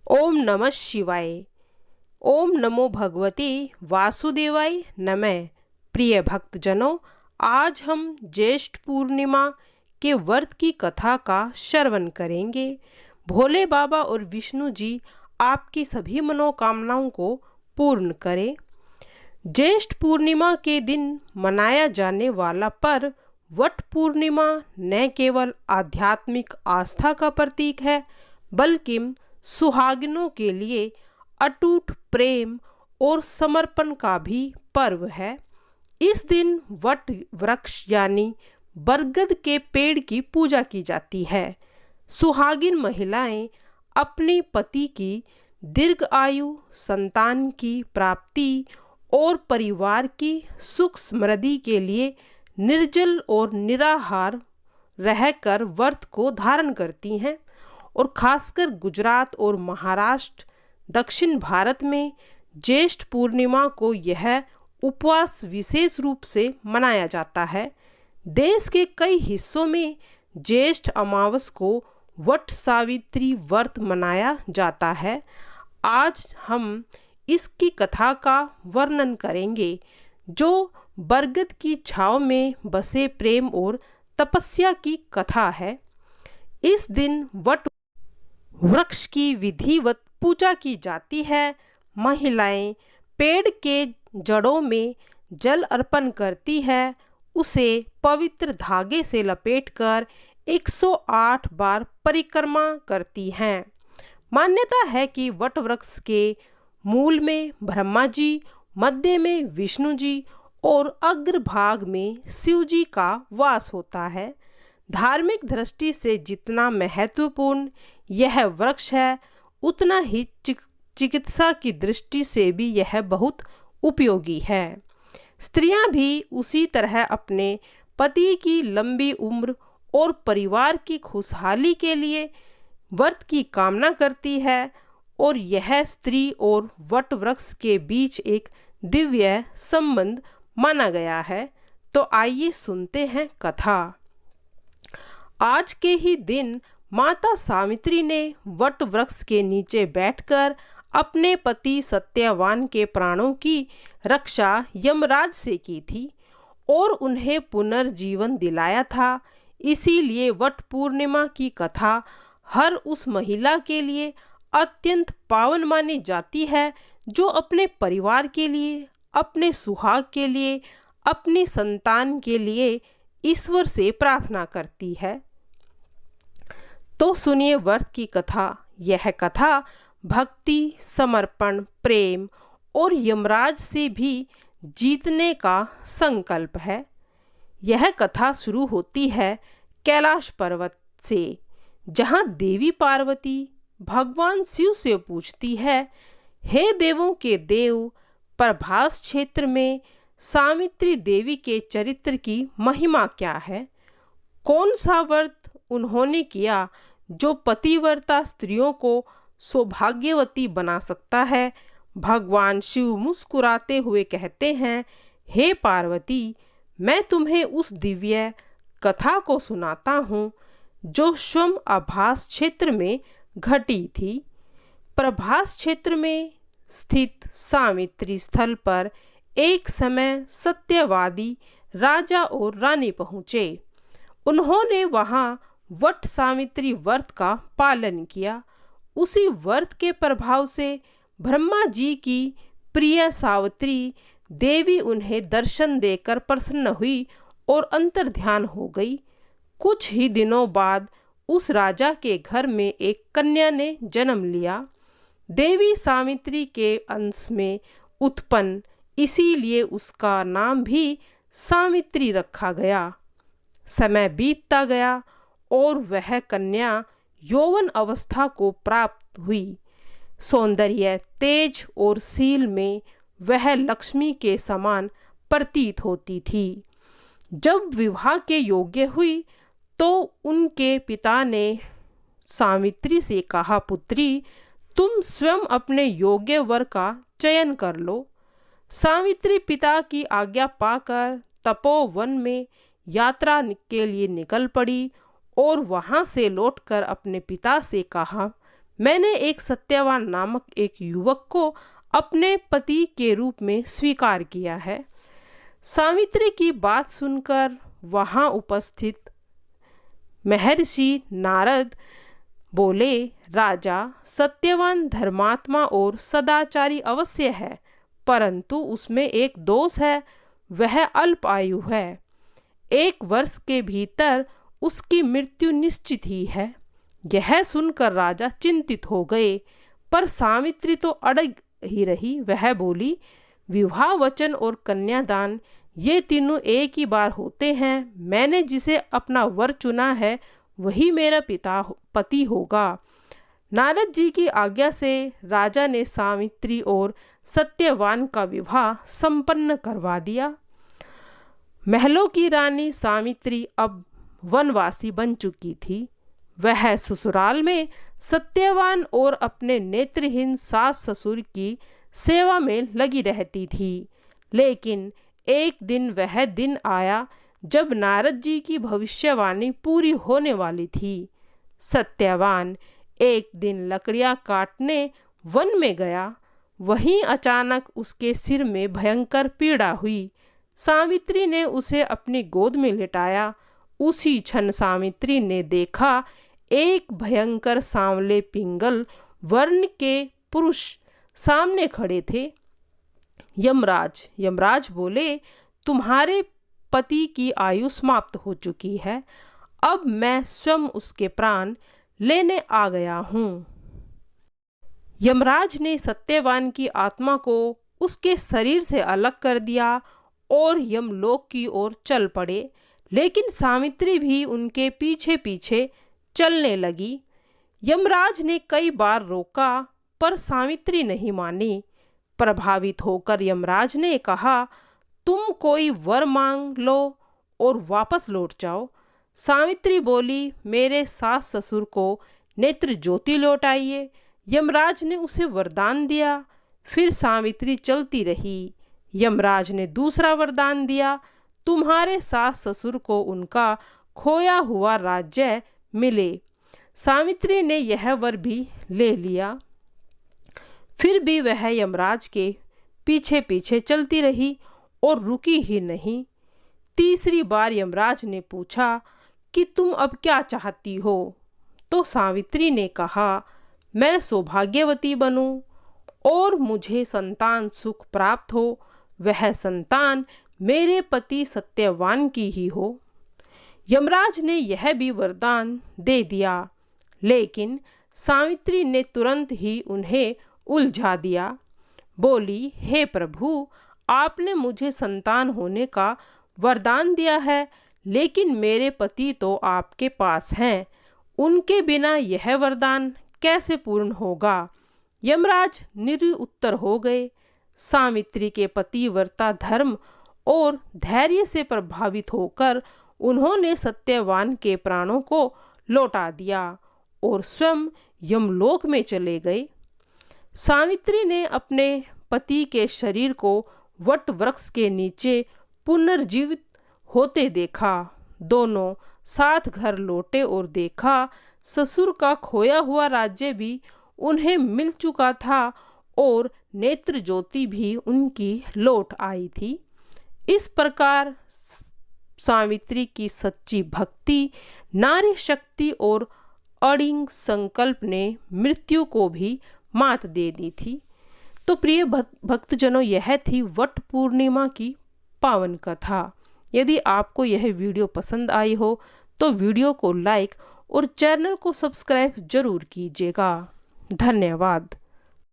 ओम नमः शिवाय। ओम नमो भगवते वासुदेवाय नमः। प्रिय भक्तजनों, आज हम ज्येष्ठ पूर्णिमा के व्रत की कथा का श्रवण करेंगे। भोले बाबा और विष्णु जी आपकी सभी मनोकामनाओं को पूर्ण करें। ज्येष्ठ पूर्णिमा के दिन मनाया जाने वाला पर्व वट पूर्णिमा न केवल आध्यात्मिक आस्था का प्रतीक है, बल्कि सुहागिनों के लिए अटूट प्रेम और समर्पण का भी पर्व है। इस दिन वट वृक्ष यानी बरगद के पेड़ की पूजा की जाती है। सुहागिन महिलाएं अपने पति की दीर्घ आयु, संतान की प्राप्ति और परिवार की सुख समृद्धि के लिए निर्जल और निराहार रहकर व्रत को धारण करती हैं। और खासकर गुजरात और महाराष्ट्र, दक्षिण भारत में ज्येष्ठ पूर्णिमा को यह उपवास विशेष रूप से मनाया जाता है। देश के कई हिस्सों में ज्येष्ठ अमावस को वट सावित्री व्रत मनाया जाता है। आज हम इसकी कथा का वर्णन करेंगे, जो बरगद की छांव में बसे प्रेम और तपस्या की कथा है। इस दिन वट वृक्ष की विधिवत पूजा की जाती है। महिलाएं पेड़ के जड़ों में जल अर्पण करती है, उसे पवित्र धागे से लपेटकर 108 बार परिक्रमा करती हैं। मान्यता है कि वट वृक्ष के मूल में ब्रह्मा जी, मध्य में विष्णु जी और अग्रभाग में शिव जी का वास होता है। धार्मिक दृष्टि से जितना महत्वपूर्ण यह वृक्ष है, उतना ही चिकित्सा की दृष्टि से भी यह बहुत उपयोगी है। स्त्रियां भी उसी तरह अपने पति की लंबी उम्र और परिवार की खुशहाली के लिए व्रत की कामना करती है, और यह स्त्री और वट वृक्ष के बीच एक दिव्य संबंध माना गया है। तो आइए सुनते हैं कथा। आज के ही दिन माता सावित्री ने वट वृक्ष के नीचे बैठकर अपने पति सत्यवान के प्राणों की रक्षा यमराज से की थी और उन्हें पुनर्जीवन दिलाया था। इसीलिए वट पूर्णिमा की कथा हर उस महिला के लिए अत्यंत पावन मानी जाती है, जो अपने परिवार के लिए, अपने सुहाग के लिए, अपनी संतान के लिए ईश्वर से प्रार्थना करती है। तो सुनिए व्रत की कथा। यह कथा भक्ति, समर्पण, प्रेम और यमराज से भी जीतने का संकल्प है। यह कथा शुरू होती है कैलाश पर्वत से, जहाँ देवी पार्वती भगवान शिव से पूछती है, हे देवों के देव, प्रभास क्षेत्र में सावित्री देवी के चरित्र की महिमा क्या है? कौन सा व्रत उन्होंने किया जो पतिव्रता स्त्रियों को सौभाग्यवती बना सकता है? भगवान शिव मुस्कुराते हुए कहते हैं, हे पार्वती, मैं तुम्हें उस दिव्य कथा को सुनाता हूँ जो स्वयं आभास क्षेत्र में घटी थी। प्रभास क्षेत्र में स्थित सावित्री स्थल पर एक समय सत्यवादी राजा और रानी पहुँचे। उन्होंने वहाँ वट सावित्री व्रत का पालन किया। उसी व्रत के प्रभाव से ब्रह्मा जी की प्रिय सावित्री देवी उन्हें दर्शन देकर प्रसन्न हुई और अंतर्ध्यान हो गई। कुछ ही दिनों बाद उस राजा के घर में एक कन्या ने जन्म लिया। देवी सावित्री के अंश में उत्पन्न, इसीलिए उसका नाम भी सावित्री रखा गया। समय बीतता गया और वह कन्या यौवन अवस्था को प्राप्त हुई। सौंदर्य, तेज और शील में वह लक्ष्मी के समान प्रतीत होती थी। जब विवाह के योग्य हुई तो उनके पिता ने सावित्री से कहा, पुत्री, तुम स्वयं अपने योग्य वर का चयन कर लो। सावित्री पिता की आज्ञा पाकर तपोवन में यात्रा के लिए निकल पड़ी और वहां से लौटकर अपने पिता से कहा, मैंने एक सत्यवान नामक एक युवक को अपने पति के रूप में स्वीकार किया है। सावित्री की बात सुनकर वहाँ उपस्थित महर्षि नारद बोले, राजा, सत्यवान धर्मात्मा और सदाचारी अवश्य है, परंतु उसमें एक दोष है, वह अल्प आयु है। 1 वर्ष के भीतर उसकी मृत्यु निश्चित ही है। यह सुनकर राजा चिंतित हो गए, पर सावित्री तो अड़ग ही रही। वह बोली, विवाह, वचन और कन्यादान ये तीनों एक ही बार होते हैं। मैंने जिसे अपना वर चुना है वही मेरा पति होगा। नारद जी की आज्ञा से राजा ने सावित्री और सत्यवान का विवाह संपन्न करवा दिया। महलों की रानी सावित्री अब वनवासी बन चुकी थी। वह ससुराल में सत्यवान और अपने नेत्रहीन सास ससुर की सेवा में लगी रहती थी। लेकिन एक दिन वह दिन आया जब नारद जी की भविष्यवाणी पूरी होने वाली थी। सत्यवान एक दिन लकड़ियाँ काटने वन में गया। वहीं अचानक उसके सिर में भयंकर पीड़ा हुई। सावित्री ने उसे अपनी गोद में लिटाया। उसी क्षण सावित्री ने देखा, एक भयंकर सांवले पिंगल वर्ण के पुरुष सामने खड़े थे। यमराज बोले, तुम्हारे पति की आयु समाप्त हो चुकी है, अब मैं स्वयं उसके प्राण लेने आ गया हूँ। यमराज ने सत्यवान की आत्मा को उसके शरीर से अलग कर दिया और यमलोक की ओर चल पड़े। लेकिन सावित्री भी उनके पीछे पीछे चलने लगी। यमराज ने कई बार रोका, पर सावित्री नहीं मानी। प्रभावित होकर यमराज ने कहा, तुम कोई वर मांग लो और वापस लौट जाओ। सावित्री बोली, मेरे सास ससुर को नेत्र ज्योति लौटाइए। यमराज ने उसे वरदान दिया। फिर सावित्री चलती रही। यमराज ने दूसरा वरदान दिया, तुम्हारे सास ससुर को उनका खोया हुआ राज्य मिले। सावित्री ने यह वर भी ले लिया। फिर भी वह यमराज के पीछे पीछे चलती रही और रुकी ही नहीं। तीसरी बार यमराज ने पूछा कि तुम अब क्या चाहती हो? तो सावित्री ने कहा, मैं सौभाग्यवती बनूं और मुझे संतान सुख प्राप्त हो। वह संतान मेरे पति सत्यवान की ही हो। यमराज ने यह भी वरदान दे दिया, लेकिन सावित्री ने तुरंत ही उन्हें उलझा दिया। बोली, हे प्रभु, आपने मुझे संतान होने का वरदान दिया है, लेकिन मेरे पति तो आपके पास हैं। उनके बिना यह वरदान कैसे पूर्ण होगा? यमराज निरुत्तर हो गए। सावित्री के पतिव्रता धर्म और धैर्य से प्रभावित होकर उन्होंने सत्यवान के प्राणों को लौटा दिया और स्वयं यमलोक में चले गए। सावित्री ने अपने पति के शरीर को वट वृक्ष के नीचे पुनर्जीवित होते देखा। दोनों साथ घर लौटे और देखा, ससुर का खोया हुआ राज्य भी उन्हें मिल चुका था और नेत्र ज्योति भी उनकी लौट आई थी। इस प्रकार सावित्री की सच्ची भक्ति, नारी शक्ति और अड़िंग संकल्प ने मृत्यु को भी मात दे दी थी। तो प्रिय भक्तजनों, यह थी वट पूर्णिमा की पावन कथा। यदि आपको यह वीडियो पसंद आई हो तो वीडियो को लाइक और चैनल को सब्सक्राइब जरूर कीजिएगा। धन्यवाद।